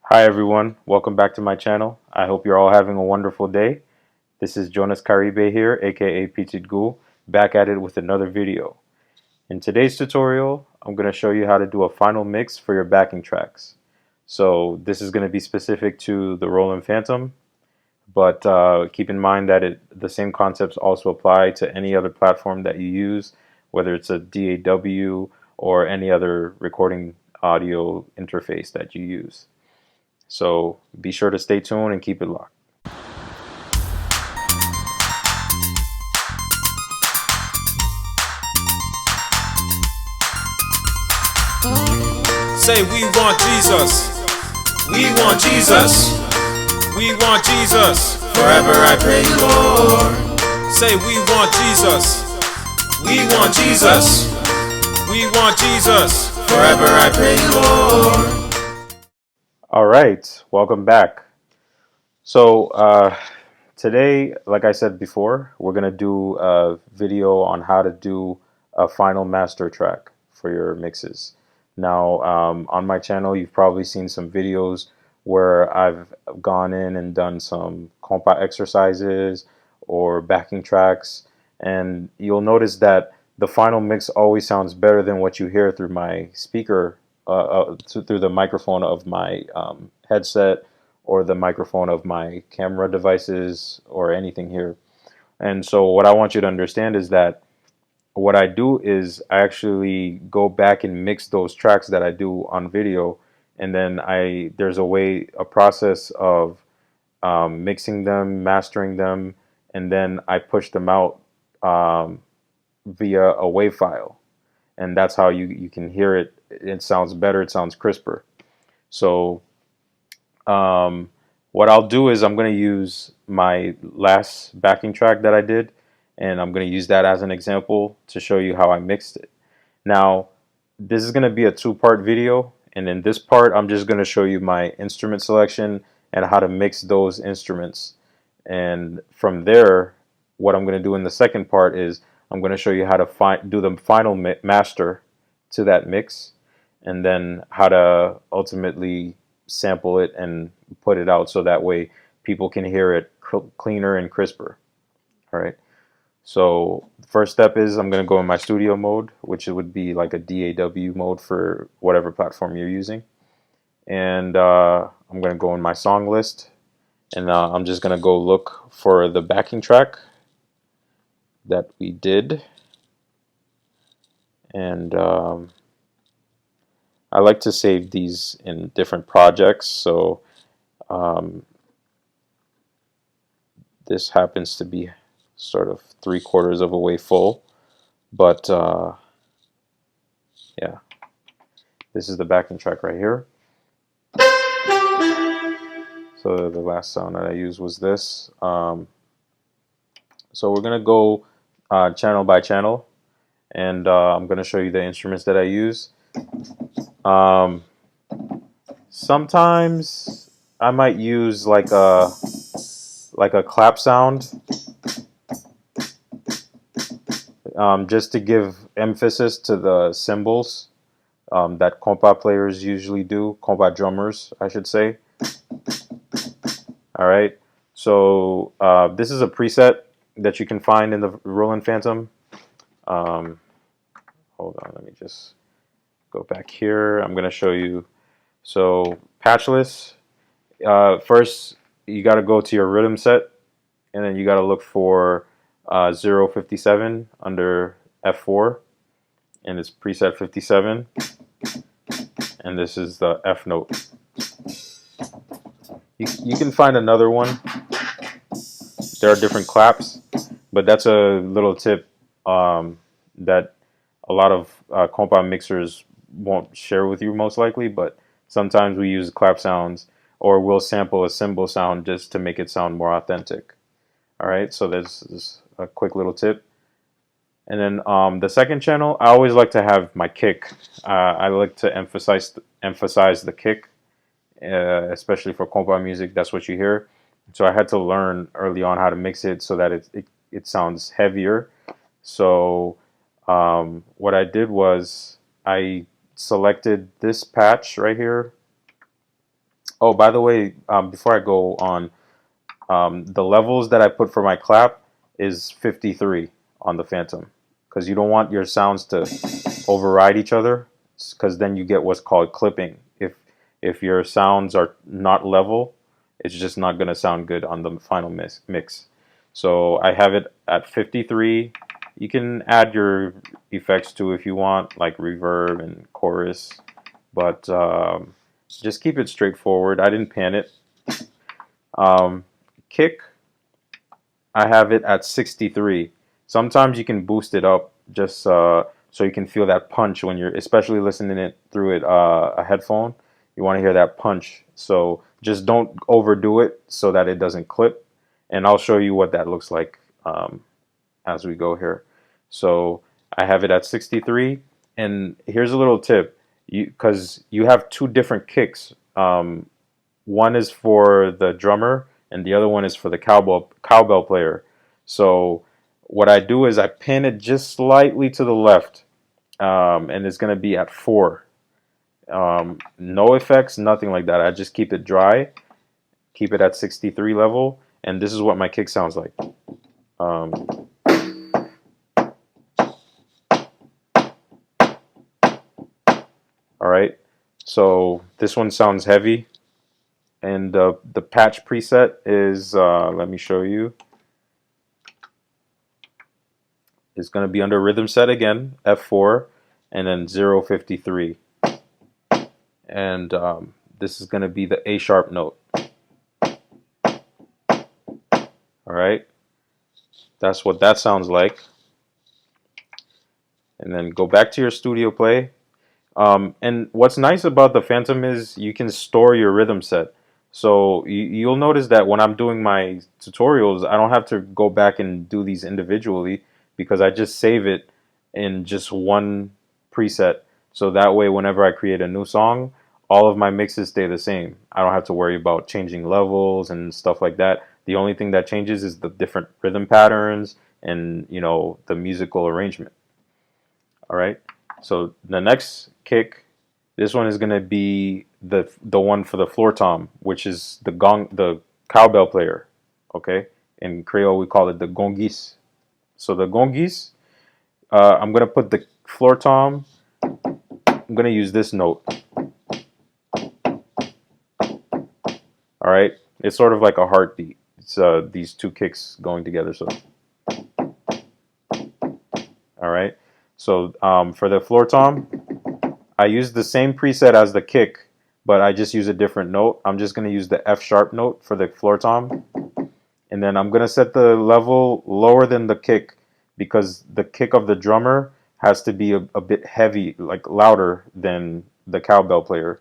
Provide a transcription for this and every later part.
Hi everyone, welcome back to my channel. I hope you're all having a wonderful day. This is Jonas Caribe here, aka pititgou, back at it with another video. In today's tutorial, I'm going to show you how to do a final mix for your backing tracks. So this is going to be specific to the Roland Fantom, but keep in mind that the same concepts also apply to any other platform that you use, whether it's a DAW or any other recording audio interface that you use. So be sure to stay tuned and keep it locked. Say we want Jesus. We want Jesus. We want Jesus. Forever I pray, Lord. Say we want Jesus. We want Jesus. We want Jesus. Forever I pray, Lord. All right, welcome back. So today, like I said before, we're gonna do a video on how to do a final master track for your mixes. Now, on my channel, you've probably seen some videos where I've gone in and done some Kompa exercises or backing tracks, and you'll notice that the final mix always sounds better than what you hear through my speaker, through the microphone of my headset or the microphone of my camera devices or anything here. And so what I want you to understand is that what I do is I actually go back and mix those tracks that I do on video, and then there's a process of mixing them, mastering them, and then I push them out via a WAV file, and that's how you can hear it. It sounds better, it sounds crisper. So what I'll do is I'm going to use my last backing track that I did, and I'm going to use that as an example to show you how I mixed it. Now, this is going to be a two-part video, and in this part I'm just going to show you my instrument selection and how to mix those instruments. And from there, what I'm going to do in the second part is I'm going to show you how to do the final master to that mix, and then how to ultimately sample it and put it out so that way people can hear it cleaner and crisper. All right. So the first step is I'm going to go in my studio mode, which would be like a DAW mode for whatever platform you're using. And I'm going to go in my song list, and I'm just going to go look for the backing track that we did. And I like to save these in different projects, so this happens to be sort of 3/4 of a way full, but yeah, this is the backing track right here. So the last sound that I used was this. So we're gonna go channel by channel, and I'm gonna show you the instruments that I use. Sometimes I might use like a clap sound, just to give emphasis to the cymbals that Kompa players usually do, Kompa drummers, I should say. All right, so this is a preset that you can find in the Roland Fantom. Hold on, let me just go back here. I'm going to show you. So patchless, first you got to go to your rhythm set, and then you got to look for 057 under F4, and it's preset 57, and this is the F note. You can find another one. There are different claps, but that's a little tip that a lot of Kompa mixers won't share with you most likely, but sometimes we use clap sounds, or we'll sample a cymbal sound just to make it sound more authentic. All right, so there's a quick little tip. And then the second channel, I always like to have my kick. I like to emphasize the kick, especially for Kompa music. That's what you hear. So I had to learn early on how to mix it so that it sounds heavier. So what I did was I selected this patch right here, Oh, by the way, before I go on, the levels that I put for my clap is 53 on the Phantom, because you don't want your sounds to override each other, because then you get what's called clipping. If your sounds are not level, it's just not going to sound good on the final mix. So I have it at 53. You can add your effects to if you want, like reverb and chorus, but just keep it straightforward. I didn't pan it. Um, Kick, I have it at 63. Sometimes you can boost it up just so you can feel that punch when you're, especially listening it through a headphone. You want to hear that punch. So just don't overdo it so that it doesn't clip. And I'll show you what that looks like as we go here. So I have it at 63. And here's a little tip. Because you have two different kicks. One is for the drummer and the other one is for the cowbell player. So what I do is I pin it just slightly to the left, and it's gonna be at 4. No effects, nothing like that. I just keep it dry, keep it at 63 level, and this is what my kick sounds like. Um, all right, so this one sounds heavy, and the patch preset is let me show you. It's going to be under rhythm set again, F4, and then 053. And this is going to be the A sharp note. All right, that's what that sounds like. And then go back to your studio play. And what's nice about the Phantom is you can store your rhythm set. So you'll notice that when I'm doing my tutorials, I don't have to go back and do these individually because I just save it in just one preset. So that way, whenever I create a new song, all of my mixes stay the same. I don't have to worry about changing levels and stuff like that. The only thing that changes is the different rhythm patterns and, you know, the musical arrangement. All right. So the next kick, this one is gonna be the one for the floor tom, which is the cowbell player. Okay. In Creole we call it the gongis. So the gongis, I'm gonna put the floor tom. I'm gonna use this note. All right. It's sort of like a heartbeat. It's these two kicks going together. So all right. So for the floor tom, I use the same preset as the kick, but I just use a different note. I'm just going to use the F sharp note for the floor tom. And then I'm going to set the level lower than the kick because the kick of the drummer has to be a bit heavy, like louder than the cowbell player.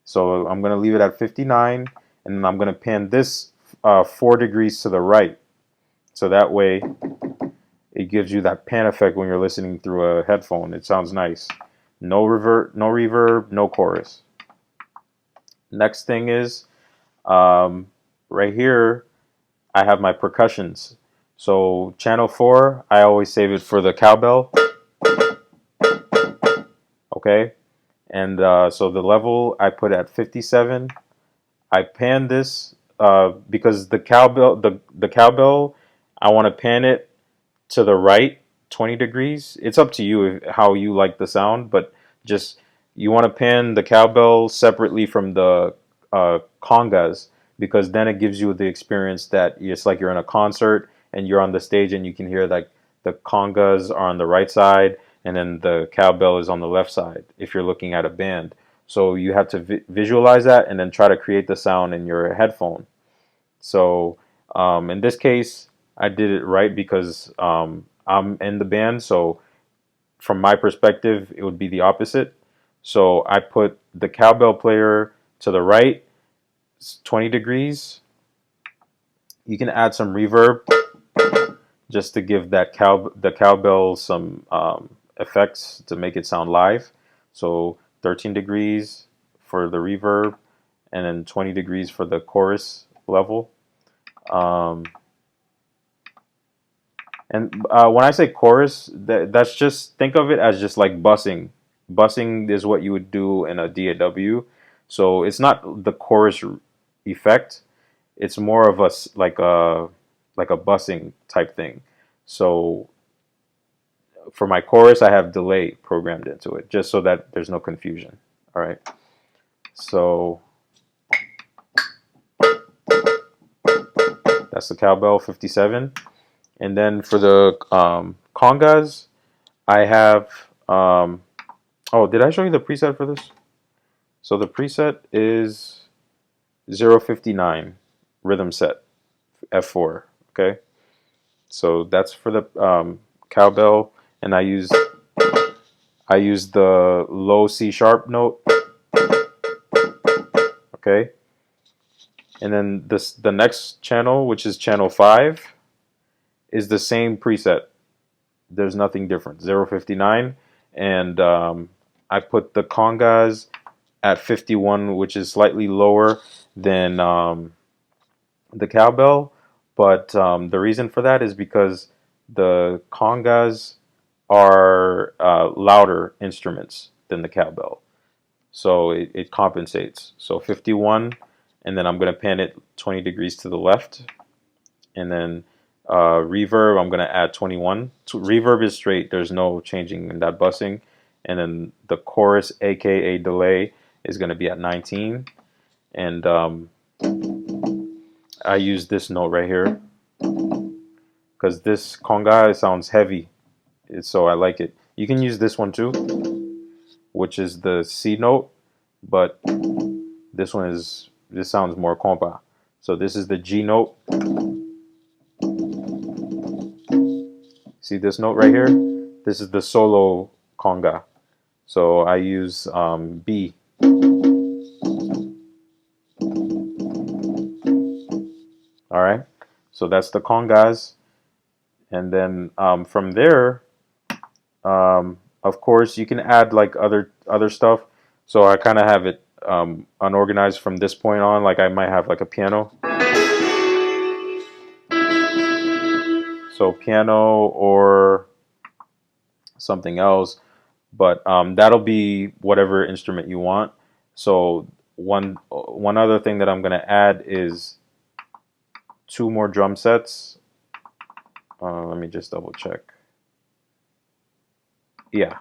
So I'm going to leave it at 59, and then I'm going to pan this 4 degrees to the right. So that way it gives you that pan effect when you're listening through a headphone. It sounds nice. No reverb, no chorus. Next thing is right here I have my percussions. So channel 4, I always save it for the cowbell. Okay, and so the level I put at 57. I pan this because the cowbell I want to pan it to the right 20 degrees. It's up to you how you like the sound, but just you want to pan the cowbell separately from the congas because then it gives you the experience that it's like you're in a concert and you're on the stage and you can hear like the congas are on the right side and then the cowbell is on the left side if you're looking at a band. So you have to visualize that and then try to create the sound in your headphone. So in this case, I did it right because I'm in the band. So from my perspective, it would be the opposite. So I put the cowbell player to the right, 20 degrees. You can add some reverb just to give that the cowbell some effects to make it sound live. So 13 degrees for the reverb, and then 20 degrees for the chorus level. And when I say chorus, that's just think of it as just like bussing. Bussing is what you would do in a DAW. So it's not the chorus effect. It's more of like a bussing type thing. So for my chorus, I have delay programmed into it just so that there's no confusion. All right. So that's the cowbell 57. And then for the congas, I have, oh, did I show you the preset for this? So the preset is 059 rhythm set, F4, okay? So that's for the cowbell, and I use the low C sharp note, okay? And then the next channel, which is channel 5, is the same preset. There's nothing different, 059, and I put the congas at 51, which is slightly lower than the cowbell, but the reason for that is because the congas are louder instruments than the cowbell, so it compensates. So 51, and then I'm going to pan it 20 degrees to the left, and then reverb I'm going to add 21. Reverb is straight, there's no changing in that bussing, and then the chorus, aka delay, is going to be at 19, and I use this note right here because this conga sounds heavy, so I like it. You can use this one too, which is the C note, but this sounds more compa. So this is the G note. See this note right here? This is the solo conga. So I use B. All right. So that's the congas. And then from there, of course, you can add like other stuff. So I kind of have it unorganized from this point on. Like I might have like a piano. So piano or something else, but that'll be whatever instrument you want. So one other thing that I'm going to add is 2 more drum sets. Let me just double check. Yeah,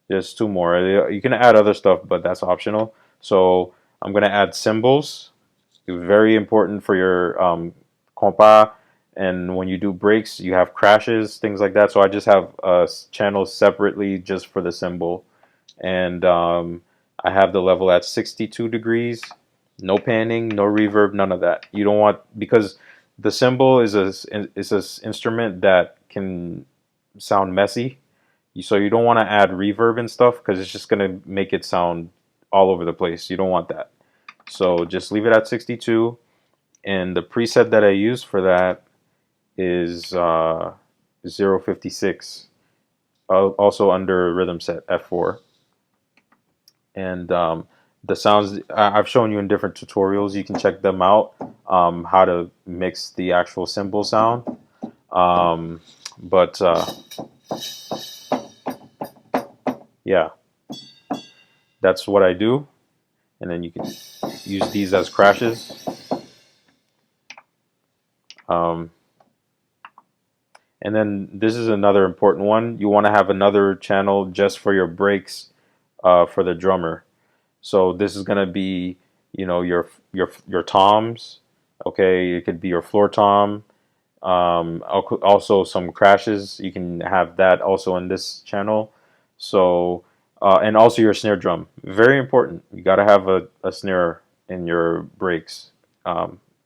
there's 2 more. You can add other stuff, but that's optional. So I'm going to add cymbals. Very important for your compa. And when you do breaks, you have crashes, things like that. So I just have channels separately just for the cymbal. And I have the level at 62 degrees. No panning, no reverb, none of that. You don't want, because the cymbal is an instrument that can sound messy. So you don't want to add reverb and stuff because it's just going to make it sound all over the place. You don't want that. So just leave it at 62. And the preset that I use for that is 056, also under rhythm set F4. And the sounds I've shown you in different tutorials. You can check them out, how to mix the actual cymbal sound. But yeah, that's what I do. And then you can use these as crashes. And then this is another important one. You want to have another channel just for your breaks for the drummer. So this is going to be, you know, your toms. Okay, it could be your floor tom. Also some crashes. You can have that also in this channel. So and also your snare drum. Very important. You got to have a snare in your breaks.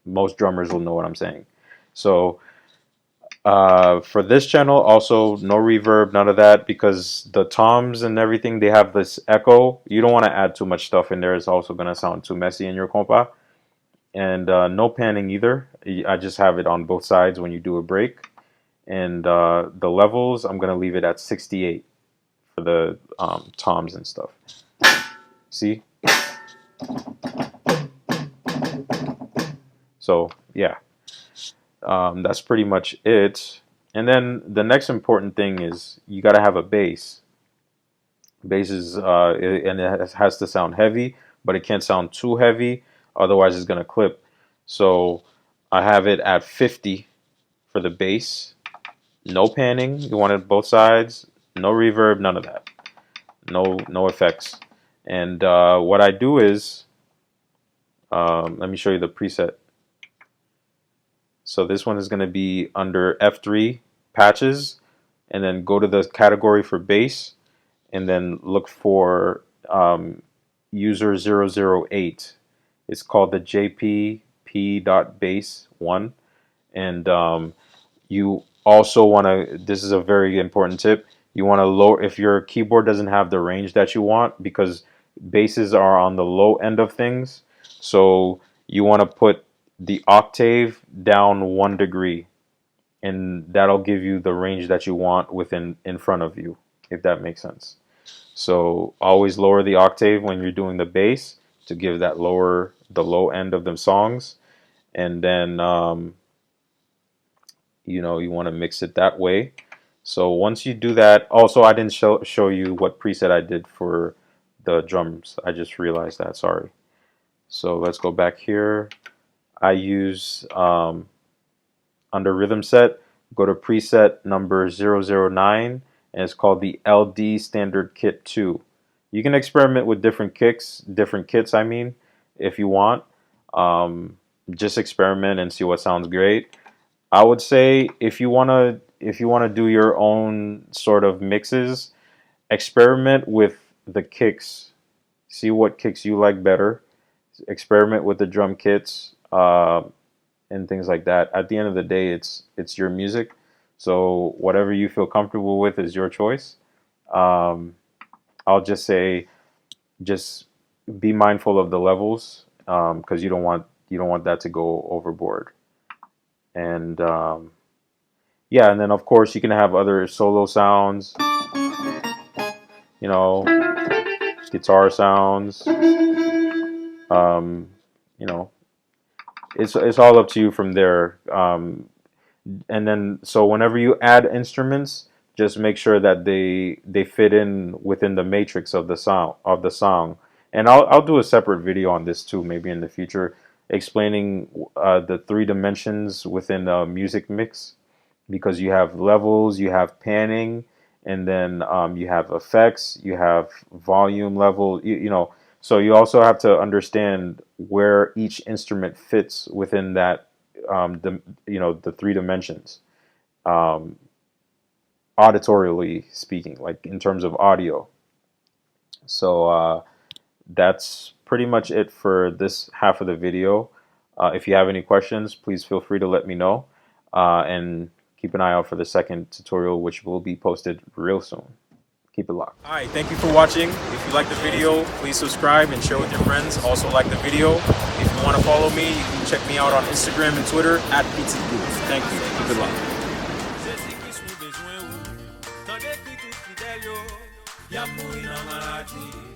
Most drummers will know what I'm saying. So for this channel, also no reverb, none of that, because the toms and everything, they have this echo. You don't want to add too much stuff in there. It's also going to sound too messy in your compa. And no panning either. I just have it on both sides when you do a break. And the levels, I'm going to leave it at 68 for the toms and stuff. See? So, yeah. That's pretty much it. And then the next important thing is you got to have a bass. Bass is and it has to sound heavy, but it can't sound too heavy, otherwise it's gonna clip. So I have it at 50 for the bass. No panning. You want it both sides. No reverb. None of that. No effects. And what I do is, let me show you the preset. So this one is going to be under F3 patches, and then go to the category for bass, and then look for user 008. It's called the jpp.bass1, and you also want to, this is a very important tip, you want to lower, if your keyboard doesn't have the range that you want, because basses are on the low end of things, so you want to put the octave down 1 degree, and that'll give you the range that you want in front of you, if that makes sense. So always lower the octave when you're doing the bass to give that the low end of the songs, and then you know, you want to mix it that way. So once you do that, also I didn't show you what preset I did for the drums. I just realized that, sorry. So let's go back here. I use under rhythm set, go to preset number 009, and it's called the LD Standard Kit 2. You can experiment with different kits, I mean, if you want. Just experiment and see what sounds great. I would say if you wanna do your own sort of mixes, experiment with the kicks. See what kicks you like better. Experiment with the drum kits and things like that. At the end of the day, it's your music, so whatever you feel comfortable with is your choice. I'll just say, just be mindful of the levels, because you don't want that to go overboard. And yeah, and then of course you can have other solo sounds, you know, guitar sounds. You know, it's all up to you from there. And then so whenever you add instruments, just make sure that they fit in within the matrix of the song. And I'll do a separate video on this too, maybe in the future, explaining the 3 dimensions within a music mix, because you have levels, you have panning, and then you have effects, you have volume level, you know, so you also have to understand where each instrument fits within that, the 3 dimensions, auditorially speaking, like in terms of audio. So that's pretty much it for this half of the video. If you have any questions, please feel free to let me know, and keep an eye out for the second tutorial, which will be posted real soon. Keep it locked. Alright, thank you for watching. If you like the video, please subscribe and share with your friends. Also like the video. If you want to follow me, you can check me out on Instagram and Twitter at pititgou. Thank you. Keep it locked.